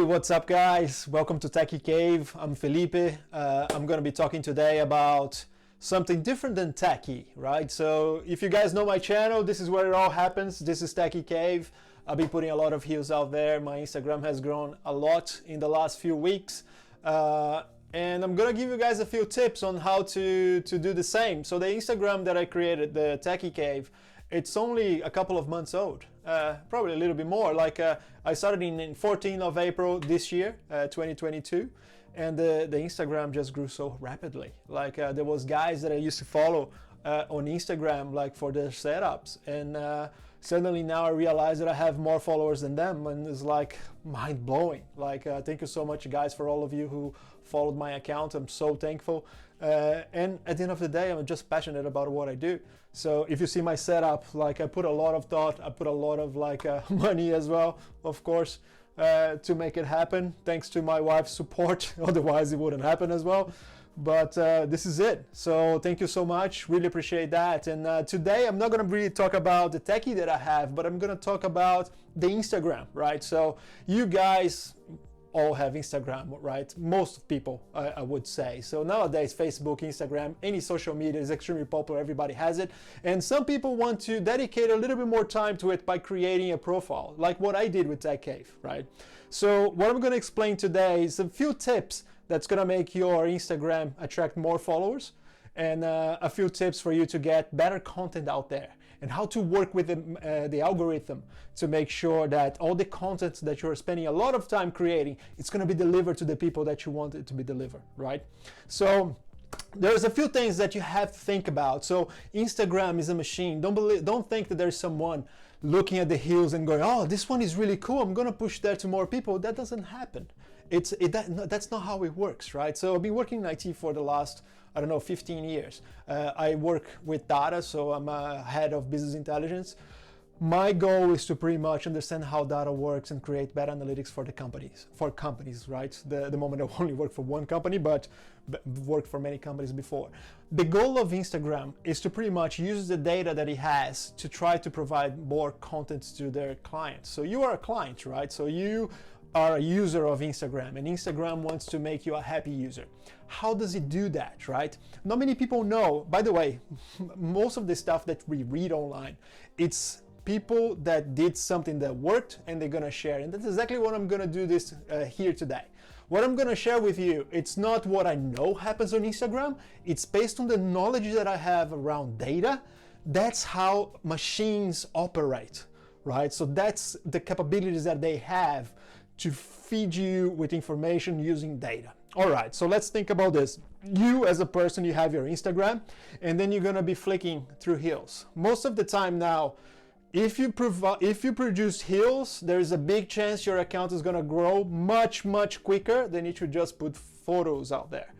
what's up guys? Welcome to Techie Cave. I'm Felipe. I'm going to be talking today about something different than techie, right? So if you guys know my channel, this is where it all happens. This is Techie Cave. I've been putting a lot of heels out there. My Instagram has grown a lot in the last few weeks. And I'm going to give you guys a few tips on how to do the same. So the Instagram that I created, the Techie Cave, it's only a couple of months old, probably a little bit more. I started in 14th of April this year, 2022, and the Instagram just grew so rapidly. There was guys that I used to follow on Instagram, for their setups, and suddenly now I realize that I have more followers than them, and it's mind blowing. Thank you so much, guys, for all of you who followed my account. I'm so thankful. And at the end of the day, I'm just passionate about what I do. So if you see my setup, I put a lot of thought, I put a lot of money as well, of course, to make it happen, thanks to my wife's support. Otherwise it wouldn't happen as well. But this is it. So thank you so much, really appreciate that. And today I'm not going to really talk about the techie that I have, but I'm going to talk about the Instagram, right? So you guys all have Instagram, right? Most people, I would say. So nowadays, Facebook, Instagram, any social media is extremely popular. Everybody has it. And some people want to dedicate a little bit more time to it by creating a profile, like what I did with Tech Cave, right? So what I'm going to explain today is a few tips that's going to make your Instagram attract more followers, and a few tips for you to get better content out there, and how to work with the algorithm to make sure that all the content that you're spending a lot of time creating, it's going to be delivered to the people that you want it to be delivered, right? So there's a few things that you have to think about. So Instagram is a machine. Don't think that there's someone looking at the heels and going, oh, this one is really cool, I'm going to push that to more people. That doesn't happen. That's not how it works, right? So I've been working in IT for the last, 15 years. I work with data, so I'm a head of business intelligence. My goal is to pretty much understand how data works and create better analytics for companies, right? The moment I only work for one company, but worked for many companies before. The goal of Instagram is to pretty much use the data that it has to try to provide more content to their clients. So you are a client, right? So you are a user of Instagram, and Instagram wants to make you a happy user. How does it do that, right? Not many people know. By the way, most of the stuff that we read online, it's people that did something that worked and they're gonna share. And that's exactly what I'm gonna do this here today. What I'm gonna share with you, it's not what I know happens on Instagram. It's based on the knowledge that I have around data. That's how machines operate, right? So that's the capabilities that they have to feed you with information using data. All right, so let's think about this. You as a person, you have your Instagram, and then you're gonna be flicking through heels. Most of the time now, if you produce heels, there's a big chance your account is gonna grow much quicker than if you just put photos out there.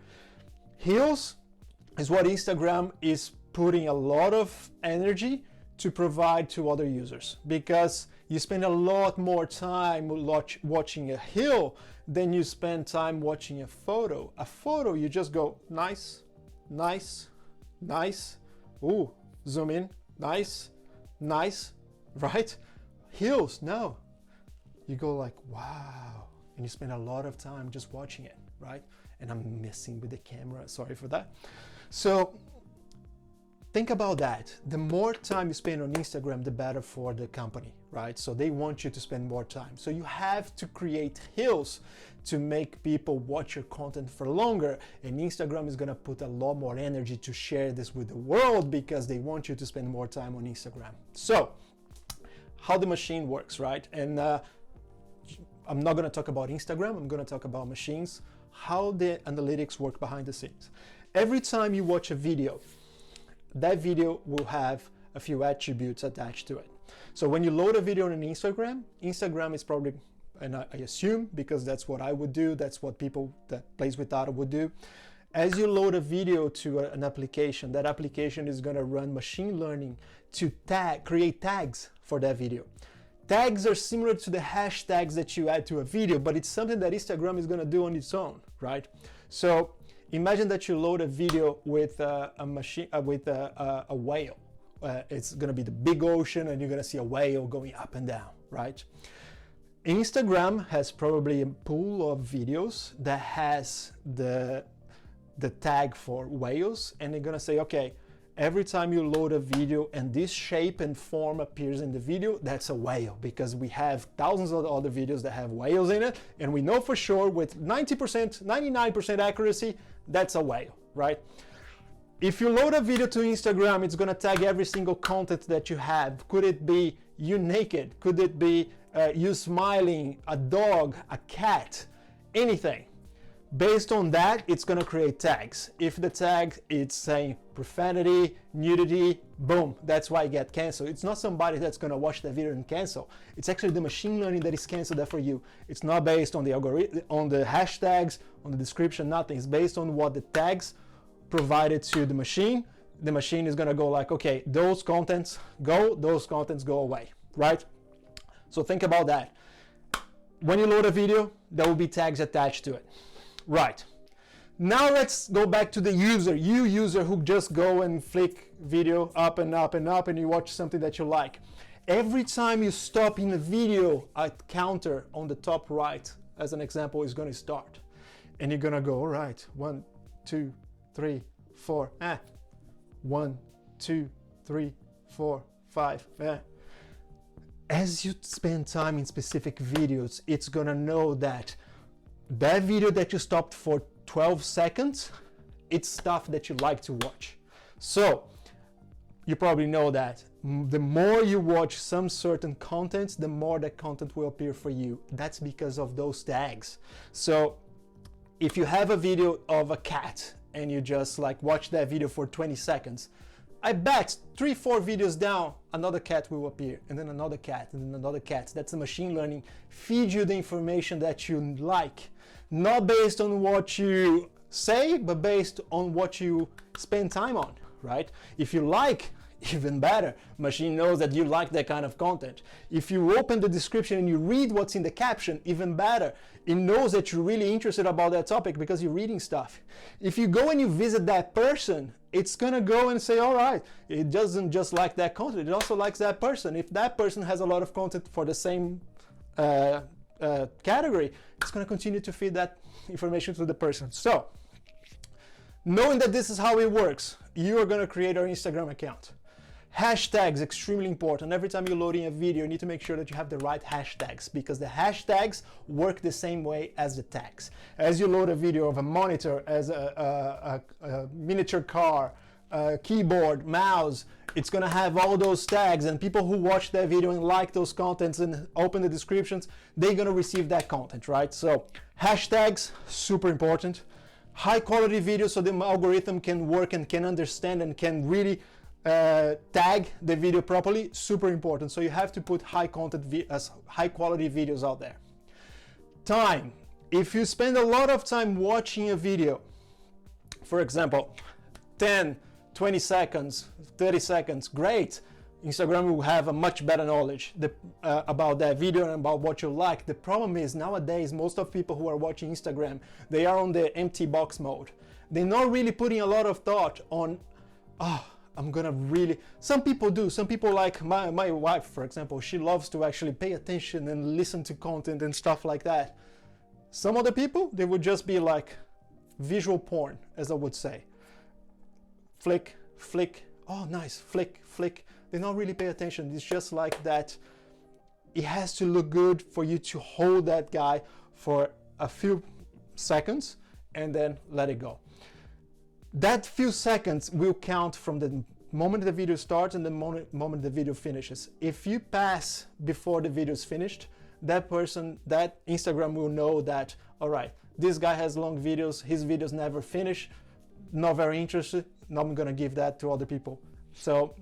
Heels is what Instagram is putting a lot of energy to provide to other users, because you spend a lot more time watching a heel than you spend time watching a photo. A photo, you just go nice, ooh, zoom in, nice, right? Heels, no. You go wow, and you spend a lot of time just watching it, right? And I'm messing with the camera, sorry for that. So think about that. The more time you spend on Instagram, the better for the company, right? So they want you to spend more time. So you have to create heels to make people watch your content for longer. And Instagram is gonna put a lot more energy to share this with the world, because they want you to spend more time on Instagram. So how the machine works, right? And I'm not gonna talk about Instagram, I'm gonna talk about machines, how the analytics work behind the scenes. Every time you watch a video, that video will have a few attributes attached to it. So when you load a video on Instagram, Instagram is probably, and I assume, because that's what I would do, that's what people that plays with data would do. As you load a video to an application, that application is gonna run machine learning to create tags for that video. Tags are similar to the hashtags that you add to a video, but it's something that Instagram is gonna do on its own, right? So imagine that you load a video with a whale. It's going to be the big ocean, and you're going to see a whale going up and down, right? Instagram has probably a pool of videos that has the tag for whales, and they're gonna say, okay, every time you load a video and this shape and form appears in the video, that's a whale, because we have thousands of other videos that have whales in it, and we know for sure with 90%, 99% accuracy, that's a whale, right? If you load a video to Instagram, it's gonna tag every single content that you have. Could it be you naked? Could it be you smiling, a dog, a cat, anything? Based on that, it's gonna create tags. If the tag is saying profanity, nudity, boom, that's why it get canceled. It's not somebody that's gonna watch the video and cancel. It's actually the machine learning that is canceled that for you. It's not based on the algorithm, on the hashtags, on the description, nothing. It's based on what the tags provided to the machine. The machine is gonna go like, okay, those contents go, those contents go away, right? So think about that. When you load a video, there will be tags attached to it. Right. Now let's go back to the user, you user who just go and flick video up and up and up and you watch something that you like. Every time you stop in a video, a counter on the top right, as an example, is gonna start. And you're gonna go, all right, 1, 2, 3, 4, 1, 2, 3, 4, 5, As you spend time in specific videos, it's gonna know that video that you stopped for 12 seconds, it's stuff that you like to watch. So you probably know that the more you watch some certain content, the more that content will appear for you. That's because of those tags. So if you have a video of a cat and you just like watch that video for 20 seconds, I bet 3-4 videos down, another cat will appear, and then another cat, and then another cat. That's the machine learning. Feed you the information that you like, not based on what you say, but based on what you spend time on, right? If you like, even better. Machine knows that you like that kind of content. If you open the description and you read what's in the caption, even better. It knows that you're really interested about that topic because you're reading stuff. If you go and you visit that person, it's gonna go and say, all right, it doesn't just like that content, it also likes that person. If that person has a lot of content for the same category, it's gonna continue to feed that information to the person. So, knowing that this is how it works, you are gonna create our Instagram account. Hashtags, extremely important. Every time you're loading a video, you need to make sure that you have the right hashtags, because the hashtags work the same way as the tags. As you load a video of a monitor, as a miniature car, a keyboard, mouse, it's gonna have all those tags, and people who watch that video and like those contents and open the descriptions, they're gonna receive that content, right? So hashtags, super important. High quality videos so the algorithm can work and can understand and can really tag the video properly, super important. So you have to put high quality videos out there. Time. If you spend a lot of time watching a video, for example, 10, 20 seconds, 30 seconds, great. Instagram will have a much better knowledge about that video and about what you like. The problem is nowadays, most of people who are watching Instagram, they are on the empty box mode. They're not really putting a lot of thought on, I'm gonna really, some people do. Some people, like my wife, for example, she loves to actually pay attention and listen to content and stuff like that. Some other people, they would just be like visual porn, as I would say. Flick, flick, oh nice, flick, flick. They don't really pay attention. It's just like that. It has to look good for you to hold that guy for a few seconds and then let it go. That few seconds will count from the moment the video starts and the moment the video finishes. If you pass before the video is finished, that Instagram will know that, all right, this guy has long videos, his videos never finish, not very interested, now I'm gonna give that to other people. So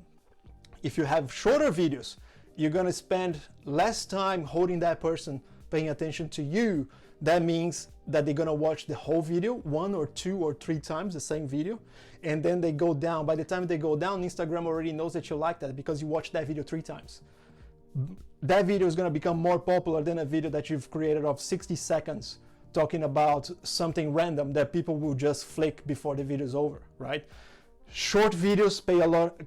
if you have shorter videos, you're gonna spend less time holding that person, paying attention to you. That means that they're gonna watch the whole video 1 or 2 or 3 times the same video, and then they go down. By the time they go down, Instagram already knows that you like that because you watched that video 3 times. That video is gonna become more popular than a video that you've created of 60 seconds talking about something random that people will just flick before the video is over, right? Short videos pay a lot,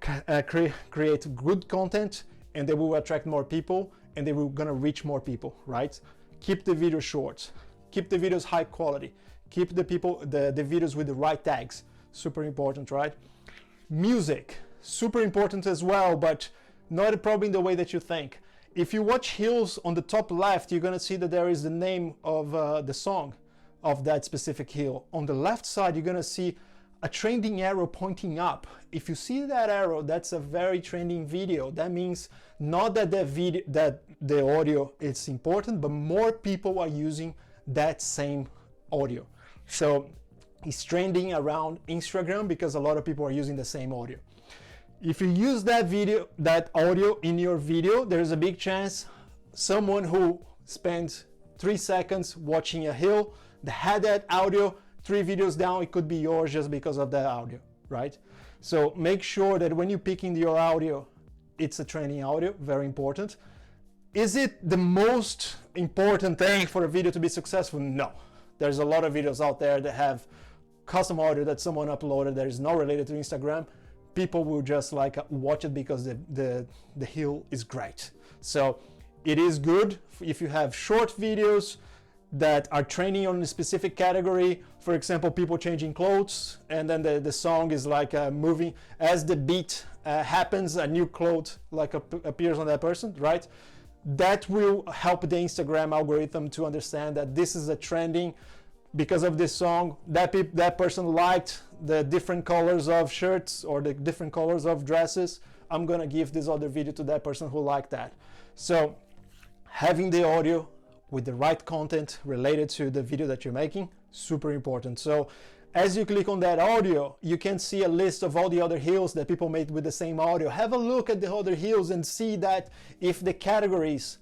create good content, and they will attract more people, and they will gonna reach more people, right? Keep the video short, keep the videos high quality, keep the videos with the right tags, super important, right? Music, super important as well, but not probably in the way that you think. If you watch Hills on the top left, you're gonna see that there is the name of the song of that specific hill. On the left side, you're gonna see a trending arrow pointing up. If you see that arrow, that's a very trending video. That means not that the audio is important, but more people are using that same audio. So it's trending around Instagram because a lot of people are using the same audio. If you use that audio in your video, there's a big chance someone who spent 3 seconds watching a hill that had that audio, 3 videos down, it could be yours just because of that audio, right? So make sure that when you're picking your audio, it's a trending audio, very important. Is it the most important thing for a video to be successful? No. There's a lot of videos out there that have custom audio that someone uploaded that is not related to Instagram. People will just like watch it because the hill is great. So it is good if you have short videos that are training on a specific category. For example, people changing clothes, and then the song is like moving as the beat happens, a new cloth like appears on that person, right? That will help the Instagram algorithm to understand that this is a trending because of this song. That person liked the different colors of shirts or the different colors of dresses. I'm gonna give this other video to that person who liked that. So having the audio with the right content related to the video that you're making, super important. So as you click on that audio, you can see a list of all the other hills that people made with the same audio. Have a look at the other hills and see that if the categories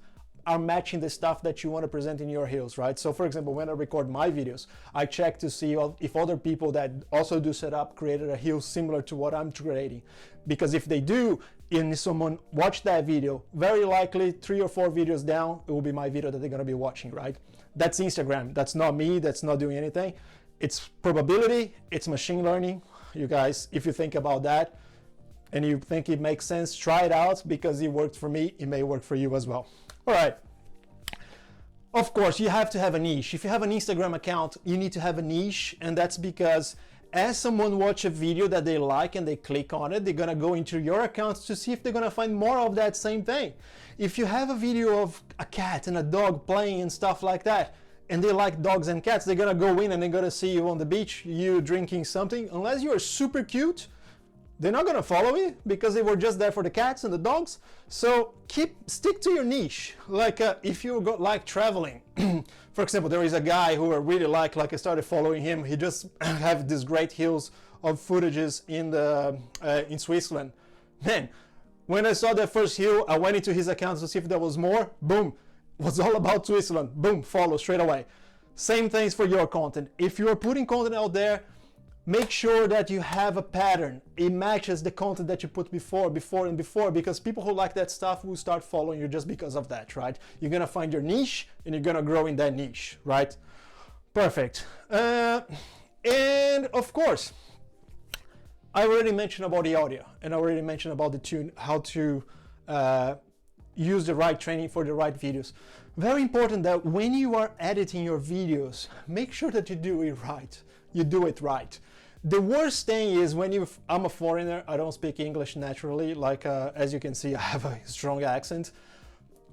are matching the stuff that you want to present in your hills, right? So for example, when I record my videos, I check to see if other people that also do setup created a hill similar to what I'm creating. Because if they do, and someone watched that video, very likely 3 or 4 videos down, it will be my video that they're gonna be watching, right? That's Instagram, that's not me, that's not doing anything. It's probability, it's machine learning. You guys, if you think about that and you think it makes sense, try it out because it worked for me, it may work for you as well. All right. Of course, you have to have a niche. If you have an Instagram account, you need to have a niche, and that's because as someone watch a video that they like and they click on it, they're gonna go into your accounts to see if they're gonna find more of that same thing. If you have a video of a cat and a dog playing and stuff like that, and they like dogs and cats, they're gonna go in and they're gonna see you on the beach, you drinking something. Unless you are super cute, they're not gonna follow you because they were just there for the cats and the dogs. So stick to your niche. Like if you like traveling, for example, there is a guy who I really like I started following him. He just have these great hills of footages in Switzerland. Man, when I saw that first hill, I went into his account to see if there was more. Boom, was all about Switzerland. Boom, follow straight away. Same things for your content. If you are putting content out there, make sure that you have a pattern. It matches the content that you put before, because people who like that stuff will start following you just because of that, right? You're gonna find your niche and you're gonna grow in that niche, right? Perfect. And of course, I already mentioned about the audio and I already mentioned about the tune, how to use the right training for the right videos. Very important that when you are editing your videos, make sure that you do it right. You do it right. The worst thing is when I'm a foreigner, I don't speak English naturally, as you can see, I have a strong accent,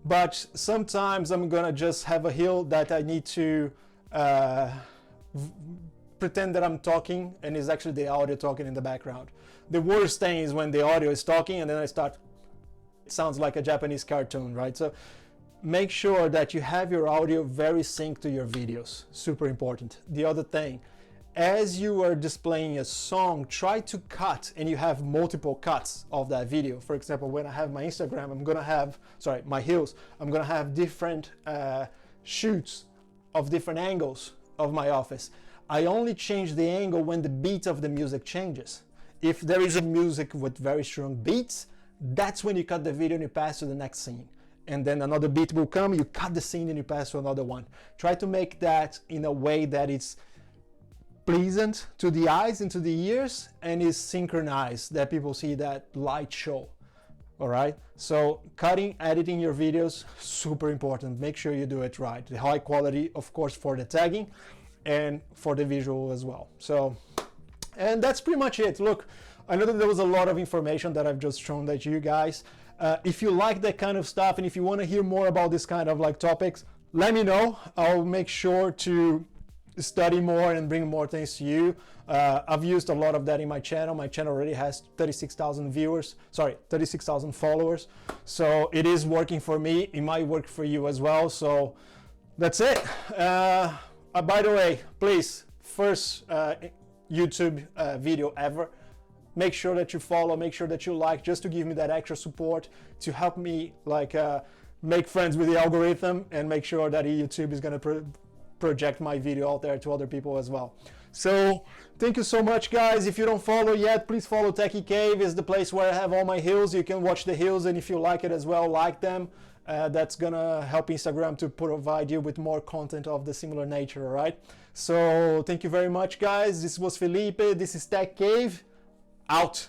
but sometimes I'm gonna just have a hill that I need to pretend that I'm talking and it's actually the audio talking in the background. The worst thing is when the audio is talking and then it sounds like a Japanese cartoon, right? So make sure that you have your audio very synced to your videos, super important. The other thing, as you are displaying a song, try to cut, and you have multiple cuts of that video. For example, when I have my Instagram, my hills, I'm gonna have different shoots of different angles of my office. I only change the angle when the beat of the music changes. If there is a music with very strong beats, that's when you cut the video and you pass to the next scene. And then another beat will come, you cut the scene and you pass to another one. Try to make that in a way that it's pleasant to the eyes and to the ears and is synchronized, that people see that light show. All right, so cutting, editing your videos, super important. Make sure you do it right. The high quality, of course, for the tagging and for the visual as well. So, and that's pretty much it. Look, I know that there was a lot of information that I've just shown that you guys. If you like that kind of stuff and if you want to hear more about this kind of like topics, let me know. I'll make sure to study more and bring more things to you. I've used a lot of that in my channel. My channel already has 36,000 viewers, sorry, 36,000 followers. So it is working for me. It might work for you as well. So that's it. By the way, please, first YouTube video ever. Make sure that you follow, make sure that you like, just to give me that extra support to help me like make friends with the algorithm and make sure that YouTube is gonna project my video out there to other people as well. So thank you so much, guys. If you don't follow yet, please follow Techie Cave. It's the place where I have all my hills. You can watch the hills, and if you like it as well, like them. That's gonna help Instagram to provide you with more content of the similar nature. All right, so thank you very much, guys. This was Felipe. This is Tech Cave. Out.